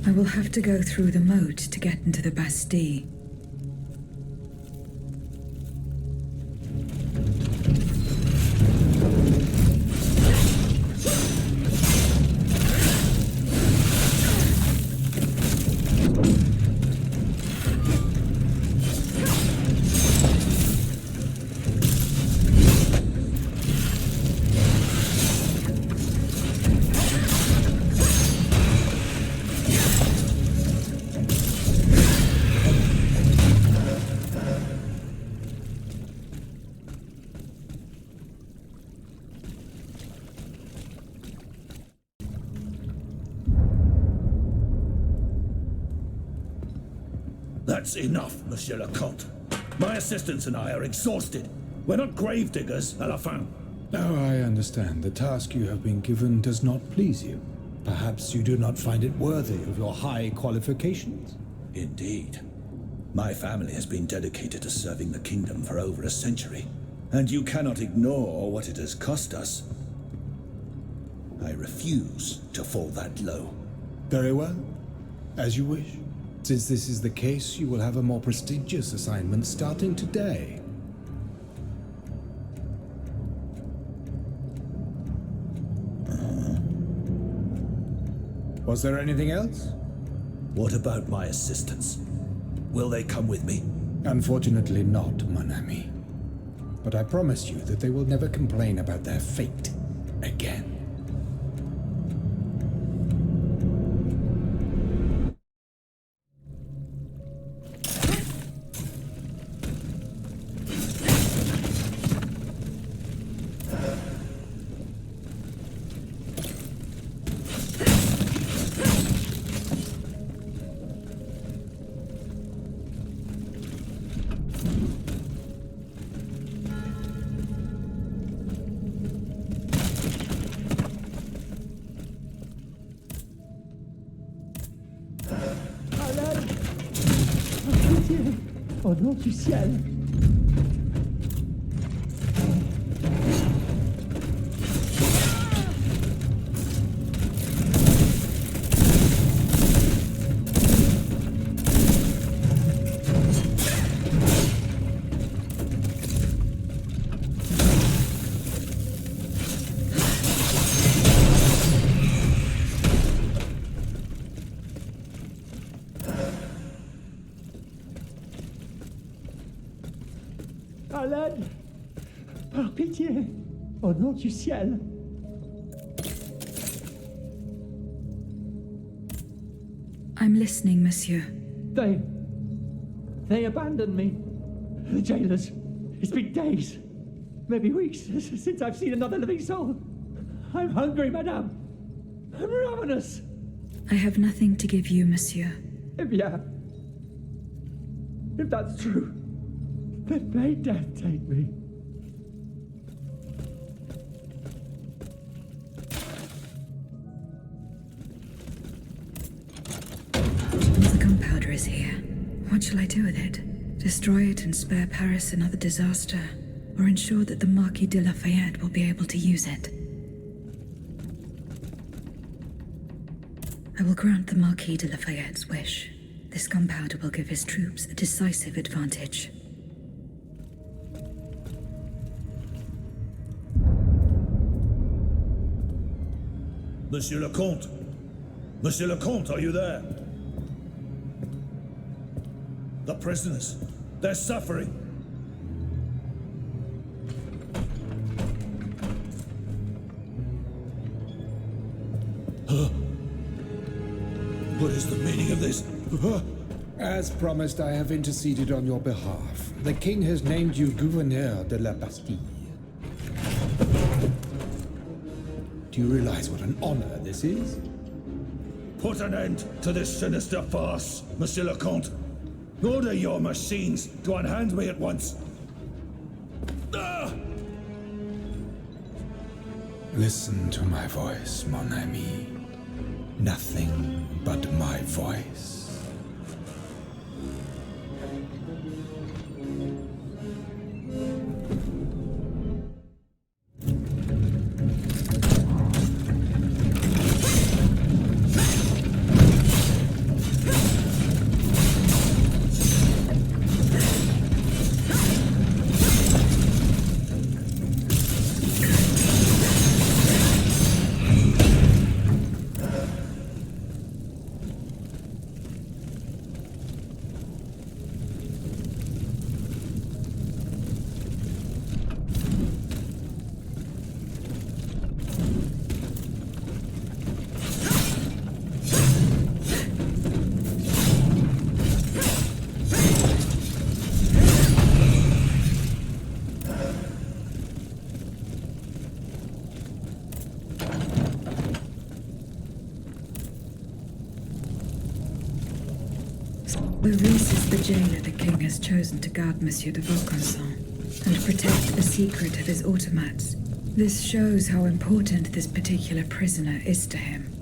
I will have to go through the moat to get into the Bastille. That's enough, Monsieur le Comte. My assistants and I are exhausted. We're not gravediggers, à la fin. Oh, I understand. The task you have been given does not please you. Perhaps you do not find it worthy of your high qualifications? Indeed. My family has been dedicated to serving the kingdom for over a century, and you cannot ignore what it has cost us. I refuse to fall that low. Very well. As you wish. Since this is the case, you will have a more prestigious assignment starting today. Was there anything else? What about my assistants? Will they come with me? Unfortunately not, mon ami. But I promise you that they will never complain about their fate again. Au nom du ciel. À l'aide! Par pitié! Au nom du ciel! I'm listening, monsieur. They abandoned me. The jailers. It's been days, maybe weeks, since I've seen another living soul. I'm hungry, madame. I'm ravenous. I have nothing to give you, monsieur. Eh bien, if that's true, then may death take me. The gunpowder is here. What shall I do with it? Destroy it and spare Paris another disaster, or ensure that the Marquis de Lafayette will be able to use it? I will grant the Marquis de Lafayette's wish. This gunpowder will give his troops a decisive advantage. Monsieur le Comte! Monsieur le Comte, are you there? The prisoners, they're suffering. What is the meaning of this? As promised, I have interceded on your behalf. The king has named you gouverneur de la Bastille. Do you realize what an honor this is? Put an end to this sinister farce, Monsieur le Comte. Order your machines to unhand me at once. Ah! Listen to my voice, mon ami. Nothing but my voice. Maurice is the jailer the king has chosen to guard Monsieur de Vaucanson and protect the secret of his automats. This shows how important this particular prisoner is to him.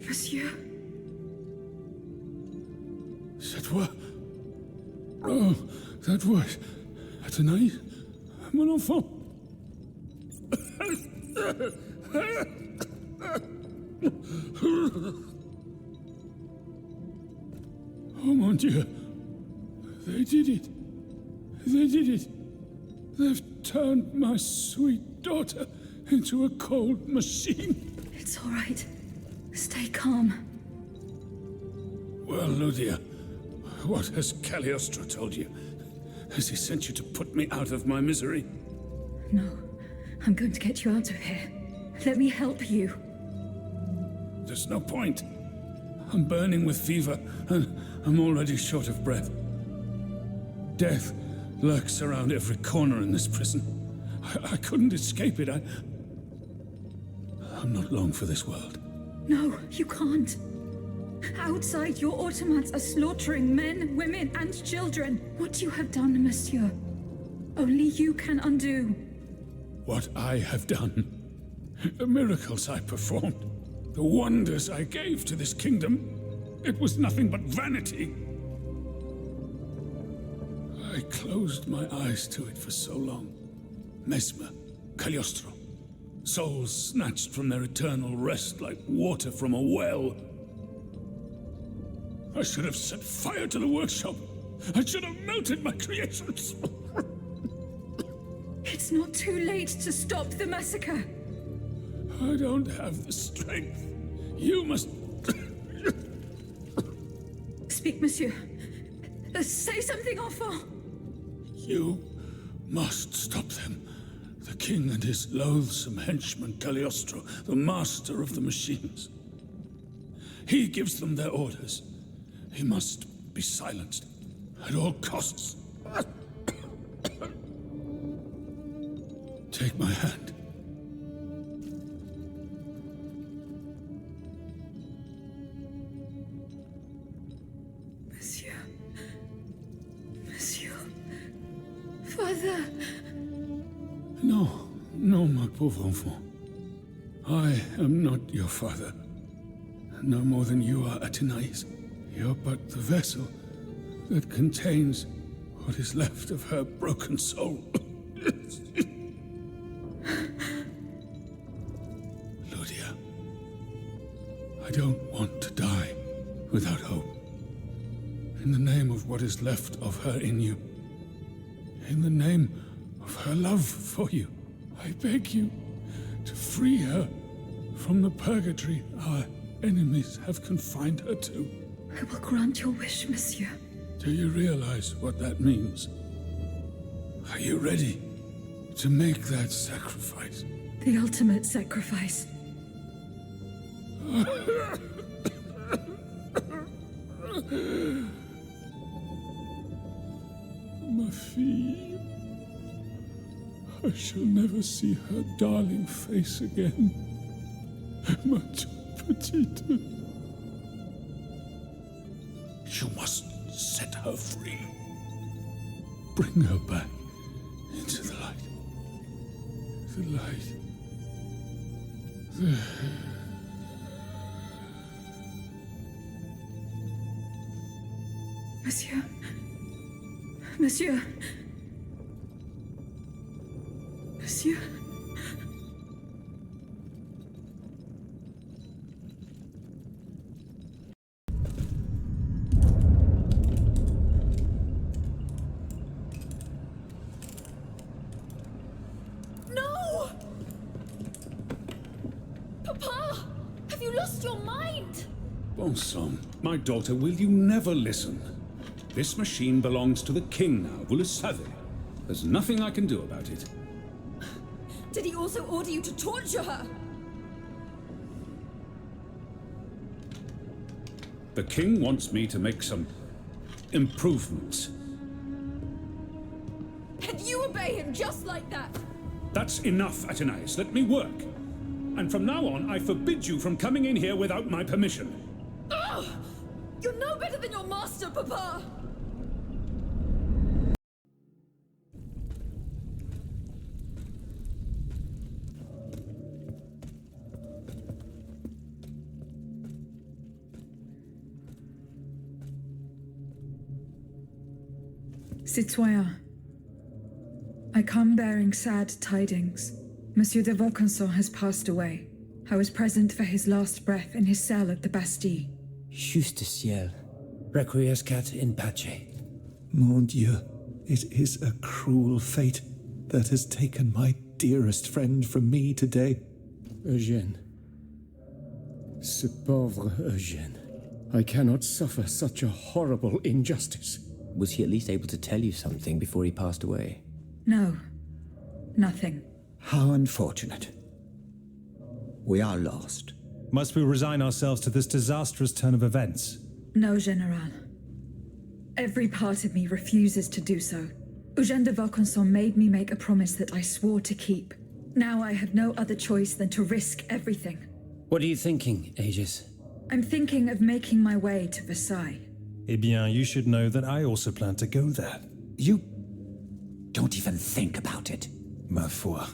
Monsieur. Cette voix. Oh, that voice. Athénaïs, mon enfant. Oh mon Dieu. They did it. They did it. They've turned my sweet daughter into a cold machine. It's all right. Stay calm. Well, Ludia, what has Cagliostro told you? Has he sent you to put me out of my misery? No, I'm going to get you out of here. Let me help you. There's no point. I'm burning with fever, and I'm already short of breath. Death lurks around every corner in this prison. I couldn't escape it. I'm not long for this world. No, you can't. Outside, your automats are slaughtering men, women, and children. What you have done, monsieur, only you can undo. What I have done, the miracles I performed, the wonders I gave to this kingdom, it was nothing but vanity. I closed my eyes to it for so long. Mesmer, Cagliostro, souls snatched from their eternal rest like water from a well. I should have set fire to the workshop. I should have melted my creations. It's not too late to stop the massacre. I don't have the strength. You must... Speak, monsieur. Say something, enfant. You must stop them. The king and his loathsome henchman, Cagliostro, the master of the machines. He gives them their orders. He must be silenced at all costs. Take my hand. Monsieur. Monsieur. Father. No, no, my pauvre enfant. I am not your father. No more than you are Athénaïs. You're but the vessel that contains what is left of her broken soul. Ludia, I don't want to die without hope. In the name of what is left of her in you, in the name of her love for you, I beg you to free her from the purgatory our enemies have confined her to. I will grant your wish, monsieur. Do you realize what that means? Are you ready to make that sacrifice? The ultimate sacrifice. Ma fille. I shall never see her darling face again. Ma toute petite. You must set her free. Bring her back into the light. The light. Monsieur. Monsieur. Monsieur. No! Papa! Have you lost your mind? Bon sang, my daughter, will you never listen? This machine belongs to the king now, vous le savez. There's nothing I can do about it. Did he also order you to torture her? The king wants me to make some improvements. And you obey him just like that? That's enough, Athénaïs. Let me work. And from now on, I forbid you from coming in here without my permission. Ugh! You're no better than your master, Papa! Citoyen, I come bearing sad tidings. Monsieur de Vaucanson has passed away. I was present for his last breath in his cell at the Bastille. Juste ciel, requiescat in pace. Mon Dieu, it is a cruel fate that has taken my dearest friend from me today. Eugène. Ce pauvre Eugène. I cannot suffer such a horrible injustice. Was he at least able to tell you something before he passed away? No. Nothing. How unfortunate. We are lost. Must we resign ourselves to this disastrous turn of events? No, General. Every part of me refuses to do so. Eugène de Vaucanson made me make a promise that I swore to keep. Now I have no other choice than to risk everything. What are you thinking, Aegis? I'm thinking of making my way to Versailles. Eh bien, you should know that I also plan to go there. You don't even think about it. Ma foi.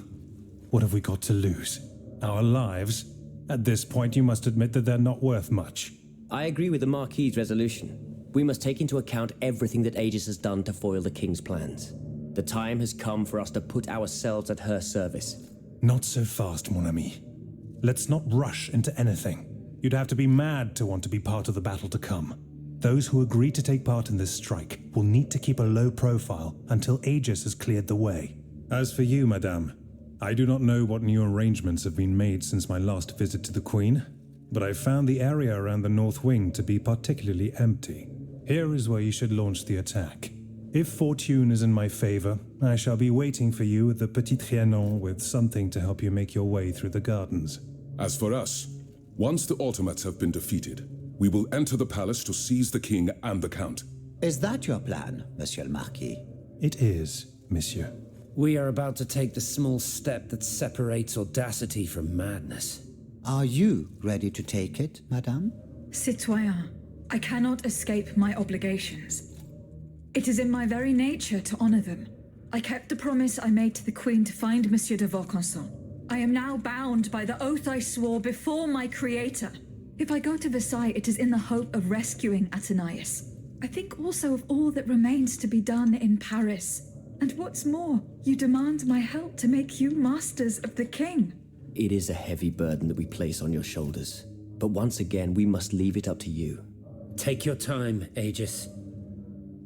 What have we got to lose? Our lives? At this point, you must admit that they're not worth much. I agree with the Marquis's resolution. We must take into account everything that Aegis has done to foil the King's plans. The time has come for us to put ourselves at her service. Not so fast, mon ami. Let's not rush into anything. You'd have to be mad to want to be part of the battle to come. Those who agree to take part in this strike will need to keep a low profile until Aegis has cleared the way. As for you, madame, I do not know what new arrangements have been made since my last visit to the Queen, but I found the area around the North Wing to be particularly empty. Here is where you should launch the attack. If fortune is in my favor, I shall be waiting for you at the Petit Trianon with something to help you make your way through the gardens. As for us, once the automates have been defeated, we will enter the palace to seize the king and the count. Is that your plan, Monsieur le Marquis? It is, monsieur. We are about to take the small step that separates audacity from madness. Are you ready to take it, madame? Citoyen, I cannot escape my obligations. It is in my very nature to honor them. I kept the promise I made to the Queen to find Monsieur de Vaucanson. I am now bound by the oath I swore before my creator. If I go to Versailles, it is in the hope of rescuing Athenais. I think also of all that remains to be done in Paris. And what's more, you demand my help to make you masters of the king. It is a heavy burden that we place on your shoulders. But once again, we must leave it up to you. Take your time, Aegis.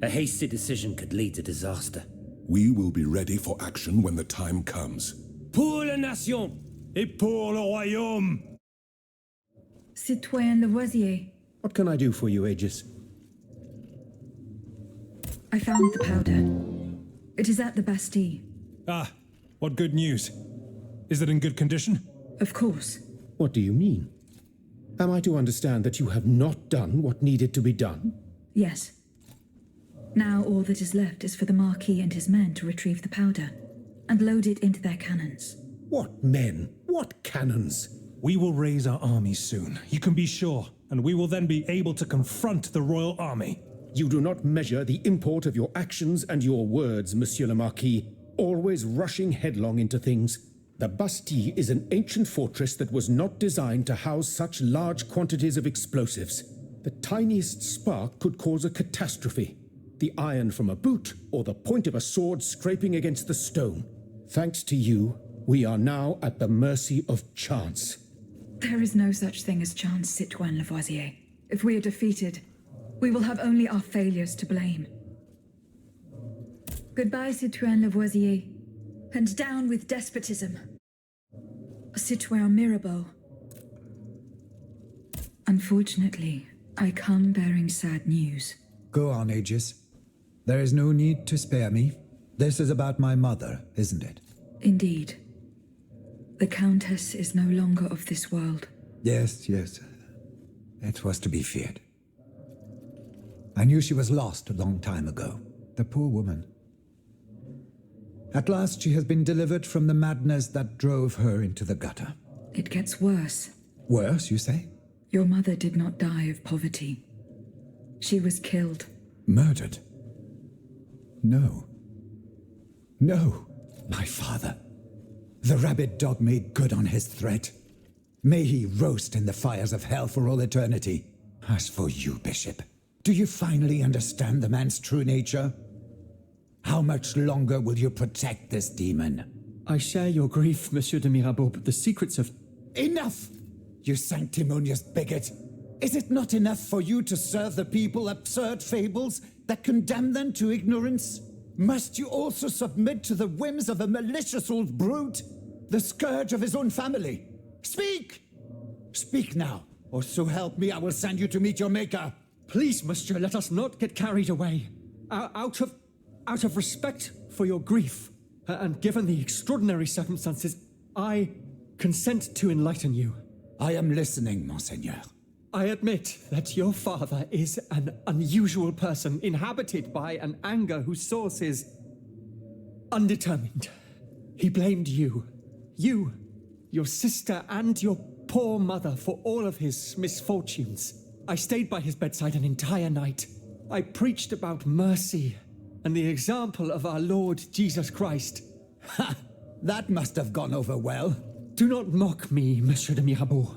A hasty decision could lead to disaster. We will be ready for action when the time comes. Pour la nation! Et pour le royaume! Citoyen Lavoisier, What can I do for you, Aegis? I found the powder. It is at the Bastille. Ah, what good news. Is it in good condition? Of course. What do you mean? Am I to understand that you have not done what needed to be done? Yes. Now all that is left is for the Marquis and his men to retrieve the powder and load it into their cannons. What men? What cannons? We will raise our army soon, you can be sure, and we will then be able to confront the royal army. You do not measure the import of your actions and your words, Monsieur le Marquis, always rushing headlong into things. The Bastille is an ancient fortress that was not designed to house such large quantities of explosives. The tiniest spark could cause a catastrophe. The iron from a boot or the point of a sword scraping against the stone. Thanks to you, we are now at the mercy of chance. There is no such thing as chance, Citoyen Lavoisier. If we are defeated, we will have only our failures to blame. Goodbye, Citoyen Lavoisier. And down with despotism. Citoyen Mirabeau. Unfortunately, I come bearing sad news. Go on, Aegis. There is no need to spare me. This is about my mother, isn't it? Indeed. The Countess is no longer of this world. Yes. It was to be feared. I knew she was lost a long time ago. The poor woman. At last she has been delivered from the madness that drove her into the gutter. It gets worse. Worse, you say? Your mother did not die of poverty. She was killed. Murdered? No, my father. The rabid dog made good on his threat. May he roast in the fires of hell for all eternity. As for you, Bishop, do you finally understand the man's true nature? How much longer will you protect this demon? I share your grief, Monsieur de Mirabeau, but the secrets of... Enough, you sanctimonious bigot! Is it not enough for you to serve the people absurd fables that condemn them to ignorance? Must you also submit to the whims of a malicious old brute, the scourge of his own family? Speak! Speak now, or so help me, I will send you to meet your maker. Please, monsieur, let us not get carried away. Out of respect for your grief, and given the extraordinary circumstances, I consent to enlighten you. I am listening, Monseigneur. I admit that your father is an unusual person, inhabited by an anger whose source is undetermined. He blamed you, your sister, and your poor mother for all of his misfortunes. I stayed by his bedside an entire night. I preached about mercy and the example of our Lord Jesus Christ. Ha! That must have gone over well. Do not mock me, Monsieur de Mirabeau.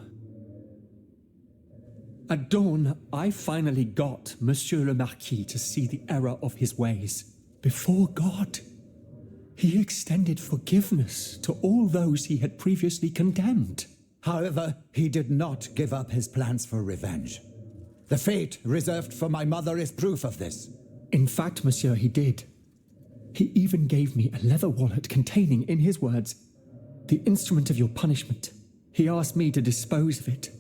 At dawn, I finally got Monsieur le Marquis to see the error of his ways. Before God, he extended forgiveness to all those he had previously condemned. However, he did not give up his plans for revenge. The fate reserved for my mother is proof of this. In fact, monsieur, he did. He even gave me a leather wallet containing, in his words, the instrument of your punishment. He asked me to dispose of it.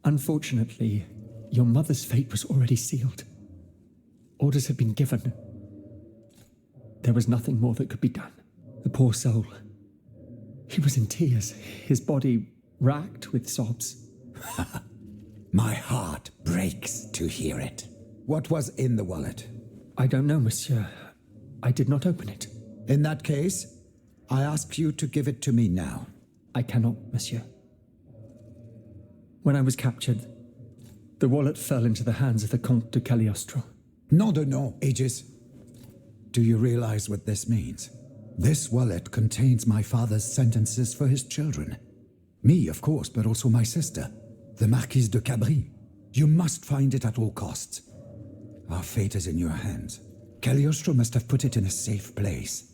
Unfortunately, your mother's fate was already sealed. Orders had been given. There was nothing more that could be done. The poor soul. He was in tears, his body racked with sobs. My heart breaks to hear it. What was in the wallet? I don't know, monsieur. I did not open it. In that case, I ask you to give it to me now. I cannot, monsieur. When I was captured, the wallet fell into the hands of the Comte de Cagliostro. Nom de nom, Aegis. Do you realize what this means? This wallet contains my father's sentences for his children. Me, of course, but also my sister, the Marquise de Cabri. You must find it at all costs. Our fate is in your hands. Cagliostro must have put it in a safe place,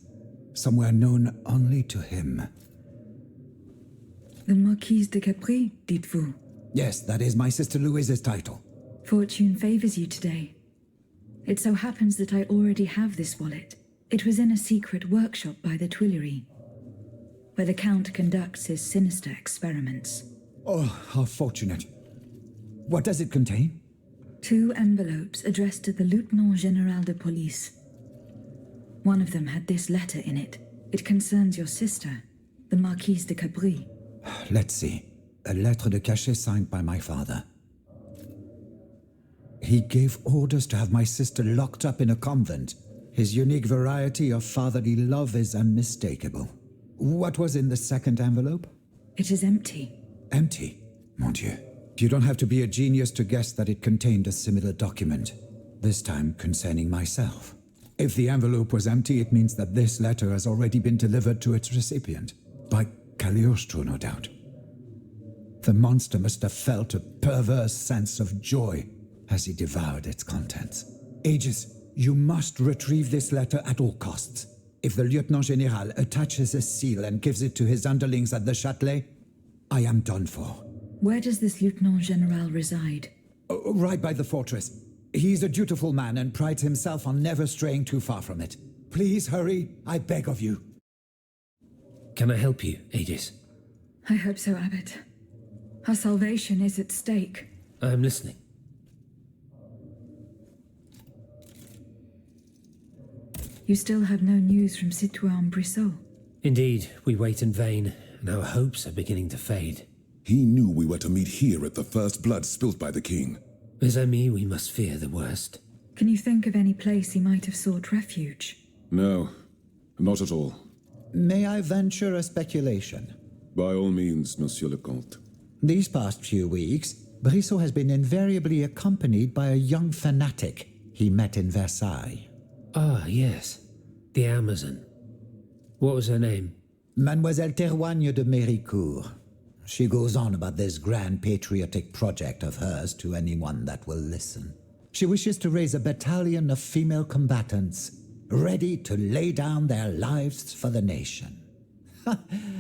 somewhere known only to him. The Marquise de Capri, dites-vous? Yes, that is my sister Louise's title. Fortune favors you today. It so happens that I already have this wallet. It was in a secret workshop by the Tuileries, where the Count conducts his sinister experiments. Oh, how fortunate. What does it contain? 2 envelopes addressed to the Lieutenant General de Police. One of them had this letter in it. It concerns your sister, the Marquise de Capri. Let's see. A lettre de cachet signed by my father. He gave orders to have my sister locked up in a convent. His unique variety of fatherly love is unmistakable. What was in the second envelope? It is empty. Empty? Mon Dieu. You don't have to be a genius to guess that it contained a similar document, this time concerning myself. If the envelope was empty, it means that this letter has already been delivered to its recipient. By Cagliostro, no doubt. The monster must have felt a perverse sense of joy as he devoured its contents. Aegis, you must retrieve this letter at all costs. If the Lieutenant General attaches a seal and gives it to his underlings at the Châtelet, I am done for. Where does this Lieutenant General reside? Right by the fortress. He's a dutiful man and prides himself on never straying too far from it. Please hurry, I beg of you. Can I help you, Aegis? I hope so, Abbot. Our salvation is at stake. I am listening. You still have no news from Citoyen Brissot? Indeed, we wait in vain, and our hopes are beginning to fade. He knew we were to meet here at the first blood spilt by the king. As enemy, we must fear the worst. Can you think of any place he might have sought refuge? No, not at all. May I venture a speculation? By all means, Monsieur le Comte. These past few weeks, Brissot has been invariably accompanied by a young fanatic he met in Versailles. Ah, yes. The Amazon. What was her name? Mademoiselle Théroigne de Méricourt. She goes on about this grand patriotic project of hers to anyone that will listen. She wishes to raise a battalion of female combatants, ready to lay down their lives for the nation.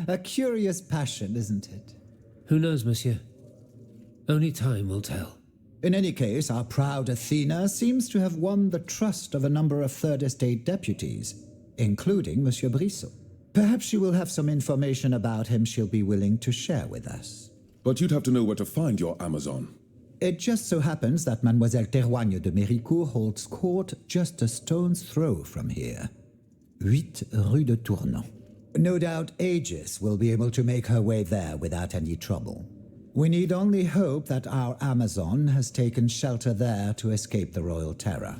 A curious passion, isn't it? Who knows, monsieur? Only time will tell. In any case, our proud Athena seems to have won the trust of a number of Third Estate deputies, including Monsieur Brissot. Perhaps she will have some information about him she'll be willing to share with us. But you'd have to know where to find your Amazon. It just so happens that Mademoiselle Théroigne de Méricourt holds court just a stone's throw from here. 8 Rue de Tournon. No doubt Aegis will be able to make her way there without any trouble. We need only hope that our Amazon has taken shelter there to escape the royal terror.